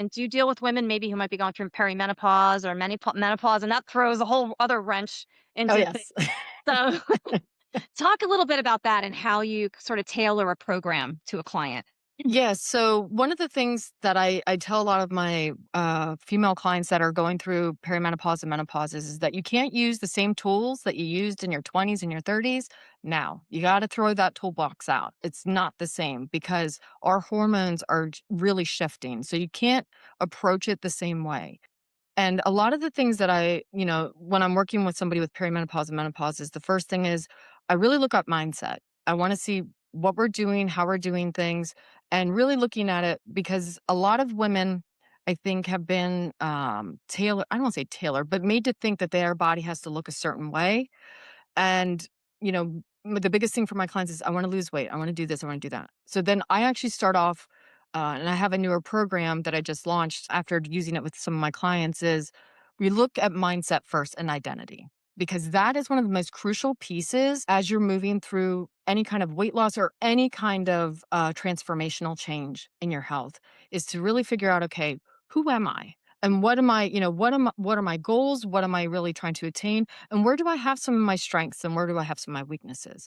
And do you deal with women maybe who might be going through perimenopause or menopause, and that throws a whole other wrench Oh, into things? yes. So, talk a little bit about that and how you sort of tailor a program to a client. Yes. So one of the things that I tell a lot of my female clients that are going through perimenopause and menopause is that you can't use the same tools that you used in your 20s and your 30s now. You got to throw that toolbox out. It's not the same because our hormones are really shifting. So you can't approach it the same way. And a lot of the things that when I'm working with somebody with perimenopause and menopause is the first thing is I really look up mindset. I want to see what we're doing, how we're doing things, and really looking at it because a lot of women, I think, have been tailored, I don't want to say tailored, but made to think that their body has to look a certain way. And, the biggest thing for my clients is I want to lose weight. I want to do this. I want to do that. So then I actually start off, and I have a newer program that I just launched after using it with some of my clients is we look at mindset first and identity because that is one of the most crucial pieces as you're moving through any kind of weight loss or any kind of transformational change in your health is to really figure out, okay, who am I? And what am I, what are my goals? What am I really trying to attain? And where do I have some of my strengths and where do I have some of my weaknesses?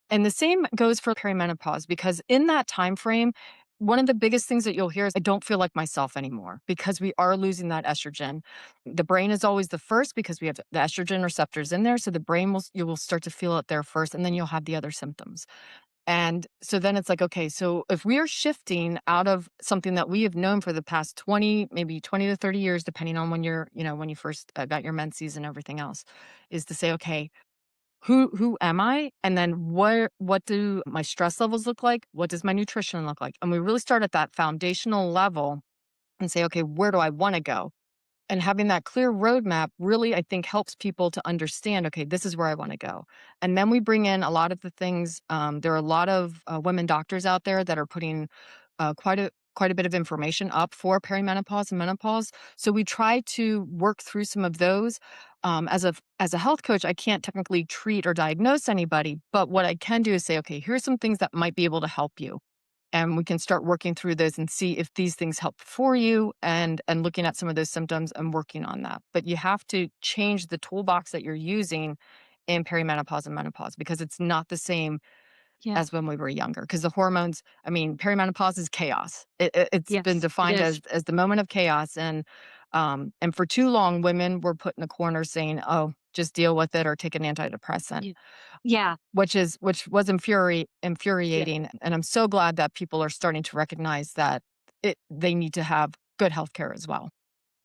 And the same goes for perimenopause because in that time frame, one of the biggest things that you'll hear is I don't feel like myself anymore because we are losing that estrogen. The brain is always the first because we have the estrogen receptors in there. So the brain you will start to feel it there first, and then you'll have the other symptoms. And so then it's like, okay, so if we are shifting out of something that we have known for the past 20, maybe 20 to 30 years, depending on when you first got your menses and everything else, is to say, okay, who am I? And then what do my stress levels look like? What does my nutrition look like? And we really start at that foundational level and say, okay, where do I want to go? And having that clear roadmap really, I think, helps people to understand, okay, this is where I want to go. And then we bring in a lot of the things. There are a lot of women doctors out there that are putting quite a bit of information up for perimenopause and menopause. So we try to work through some of those. As a health coach, I can't technically treat or diagnose anybody, but what I can do is say, okay, here's some things that might be able to help you and we can start working through those and see if these things help for you and looking at some of those symptoms and working on that. But you have to change the toolbox that you're using in perimenopause and menopause because it's not the same Yeah. as when we were younger because the hormones, I mean, perimenopause is chaos. It's been Yes, it defined is. as the moment of chaos, and for too long women were put in a corner saying, oh, just deal with it or take an antidepressant, Yeah. Yeah. which was Yeah. infuriating, and I'm so glad that people are starting to recognize that they need to have good healthcare as well.